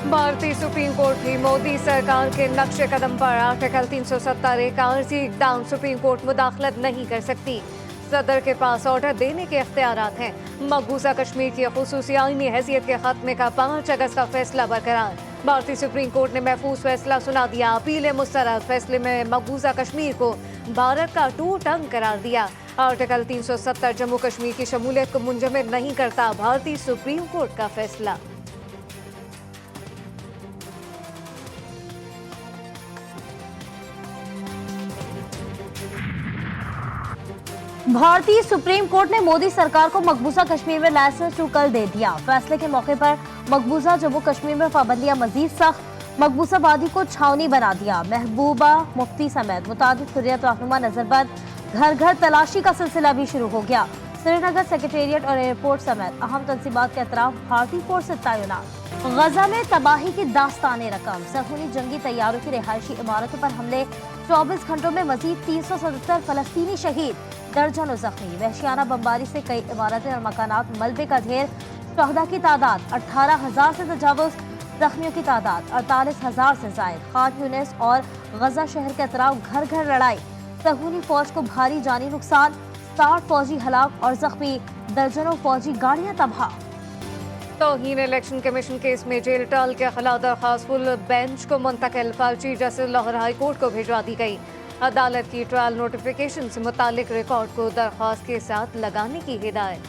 भारतीय supreme court भी मोदी सरकार के नक्शे कदम पर आर्टिकल 370 एक आर्जी इकदाम सुप्रीम कोर्ट मुदाखलत नहीं कर सकती। सदर के पास ऑर्डर देने के इख्तियारात हैं। मकबूजा कश्मीर की खुसूसी आईनी हैसियत के खात्मे का 5 अगस्त का फैसला बरकरार। भारतीय सुप्रीम कोर्ट ने महफूज फैसला सुना दिया। अपील मुस्तरद फैसले में मकबूजा कश्मीर को भारत का टूट अंग करार दिया। आर्टिकल 370 जम्मू कश्मीर की शमूलियत को मुंजमद नहीं करता। भारतीय सुप्रीम कोर्ट का फैसला। भारतीय सुप्रीम कोर्ट ने मोदी सरकार को मकबूजा कश्मीर में लाइसेंस टू कल दे दिया। फैसले के मौके पर मकबूजा जम्मू कश्मीर में पाबंदियां मजीद सख्त, मकबूजा वादी को छावनी बना दिया। महबूबा मुफ्ती समेत मुताबिक हुर्रियत रहनुमा नजरबंद, घर घर तलाशी का सिलसिला भी शुरू हो गया। श्रीनगर सेक्रेटेरिएट और एयरपोर्ट समेत अहम तंसीबात के अतराफ भारतीय फोर्स तैनात। गजा में तबाही की दास्ताने रकम, सहूनी जंगी तैयारों की रिहायशी इमारतों पर हमले, 24 घंटों में मजीद 377 फलस्तीनी शहीद, दर्जनों जख्मी। वहशियाना बमबारी से कई इमारतें और मकानात मलबे का ढेर। शहदा की तादाद 18,000 से तजावुज, जख्मियों की तादाद 48,000 से जायद। खान यूनिस और गजा शहर के अतराफ घर घर लड़ाई, सहूनी फौज को भारी जानी नुकसान, 60 फौजी हलाक और जख्मी, दर्जनों फौजी गाड़ियां तबाह। तौहीन इलेक्शन कमीशन केस में जेल टाल के खिलाफ दरखास्त फुल बेंच को मुंतकिल। Chief justice Lahore high court को भिजवा दी गई। अदालत की ट्रायल नोटिफिकेशन से मुतालिक रिकॉर्ड को दरखास्त के साथ लगाने की हिदायत।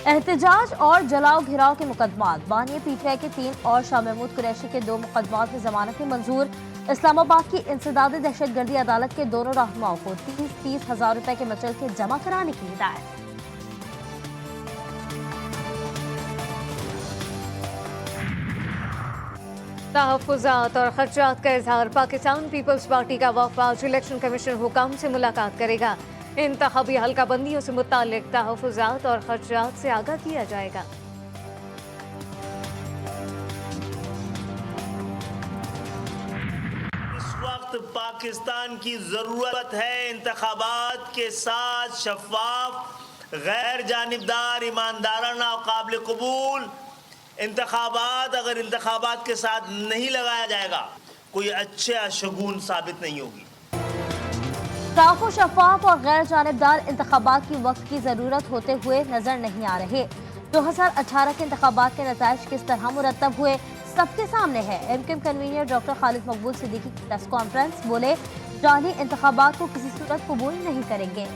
एहतजाज और जलाओ घिराव के मुकदमात, बानी पीटीआई के 3 और शाह महमूद कुरैशी के 2 मुकदमात में जमानत मंजूर। इस्लामाबाद की इंसदाद दहशतगर्दी अदालत के दोनों रहनुमाओं को 30-30 हजार रुपए के मुचलके जमा कराने की हिदायत। तहफ़्फ़ुज़ात और खदशात का इजहार। पाकिस्तान पीपल्स पार्टी का वफ़द आज इलेक्शन कमीशन हुकाम से मुलाकात करेगा। इंतखाबी हल्का बंदियों से मुतालिक तहफ़्फ़ुज़ात और खदशात से आगाह किया जाएगा। इस वक्त पाकिस्तान की जरूरत है इंतखाबात के साथ शफाफ, गैर जानिबदार, ईमानदाराना और काबिल कबूल इंतखाबात। अगर इंतखाबात के साथ नहीं लगाया जाएगा, कोई अच्छे शगुन साबित नहीं होगी। साफ, शफाफ और गैर जानिबदार इंतखाबात की वक्त की जरूरत होते हुए नजर नहीं आ रहे। 2018 के इंतखाबात के नताइज किस तरह मुरतब हुए सबके सामने है। एमक्यूएम कन्वीनर डॉक्टर खालिद मकबूल सिद्दीकी की प्रेस कॉन्फ्रेंस, बोले जाली इंतखाबात को किसी सूरत कबूल नहीं करेंगे।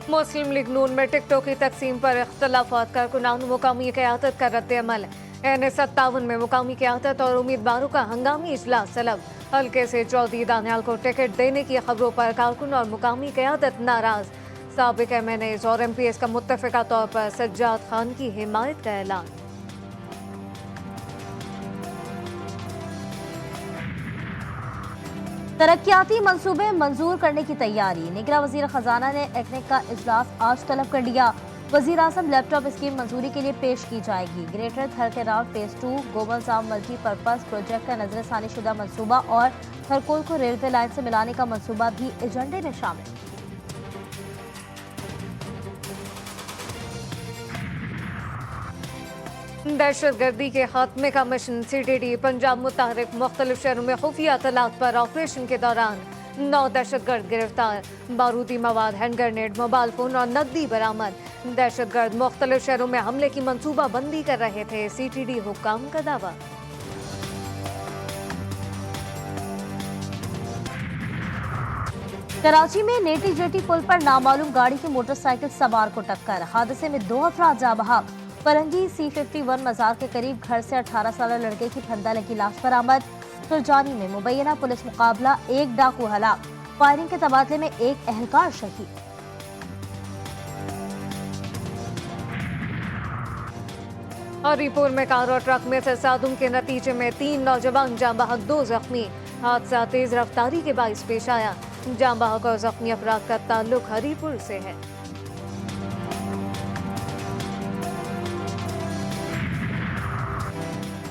मुस्लिम लीग नून में टिकटों की तकसीम पर इख्तलाफात। कारकुनान मुकामी क़यादत का रद्द-ए-अमल। NS-57 में मुकामी क़यादत और उम्मीदवारों का हंगामी इजलास तलब। हल्के से चौधरी दानियाल को टिकट देने की खबरों पर कारकुन और मुकामी क़यादत नाराज। साबिक MNAs और MPs का मुत्तफ़िका तौर पर सज्जाद खान की हिमायत का ऐलान। तरक्याती मंसूबे मंजूर करने की तैयारी। निगरान वजीर खजाना ने एक्नेक का इजलास आज तलब कर लिया। वजीर आजम लैपटॉप स्कीम मंजूरी के लिए पेश की जाएगी। ग्रेटर थरकेराव फेज 2 गोबलजाम मल्टीपर्पज प्रोजेक्ट का नजरसानी शुदा मंसूबा और थरकोल को रेलवे लाइन से मिलाने का मंसूबा भी एजेंडे में शामिल। दहशतगर्दी के खात्मे का मिशन। CTD पंजाब मुताहरिक मुख्तलिफ शहरों में खुफिया इत्तलात पर ऑपरेशन के दौरान 9 दहशतगर्द गिरफ्तार। बारूदी मवाद, हैंड ग्रेनेड, मोबाइल फोन और नकदी बरामद। दहशतगर्द मुख्तलिफ शहरों में हमले की मंसूबा बंदी कर रहे थे। CTD हुक्काम का दावा। कराची में नेटी जेटी पुल पर नामालूम गाड़ी की मोटरसाइकिल सवार को टक्कर। हादसे में 2 अफराद जाँ बहक। फरंगी C51 मजार के करीब घर से 18 साल लड़के की फंदा लगी लाश बरामद। सुरजानी में मुबैना पुलिस मुकाबला, 1 डाकू हलाक। फायरिंग के तबादले में 1 एहलकार शहीद। हरीपुर में कार और ट्रक में तसादुम के नतीजे में 3 नौजवान जाँ बहक, 2 जख्मी। हादसा तेज रफ्तारी के बाइस पेश आया। जाँ बहक और जख्मी अफराद का ताल्लुक हरीपुर से है।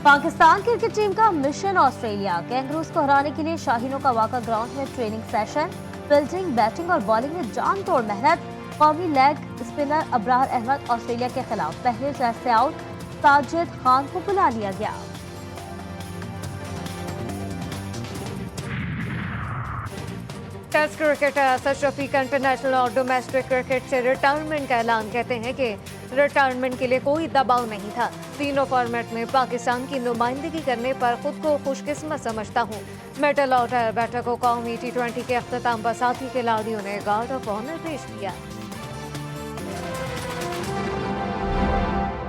पाकिस्तान क्रिकेट टीम का मिशन ऑस्ट्रेलिया। कैंगरूज को हराने के लिए शाहीनों का वाका ग्राउंड में ट्रेनिंग सेशन। फील्डिंग, बैटिंग और बॉलिंग में जान तोड़ मेहनत। कौमी leg spinner Abrar Ahmed Australia के खिलाफ पहले टेस्ट से आउट। साजिद खान को बुला लिया गया। Test cricketer Asad Shafiq international और डोमेस्टिक क्रिकेट से रिटायरमेंट का ऐलान। कहते हैं कि रिटायरमेंट के लिए कोई दबाव नहीं था। तीनों फॉर्मेट में पाकिस्तान की नुमाइंदगी करने पर खुद को खुशकिस्मत समझता हूँ। मेडल ऑफ बैठक को कौमी T20 के अख्ताम पर साथी खिलाड़ियों ने गार्ड ऑफ ऑनर पेश किया।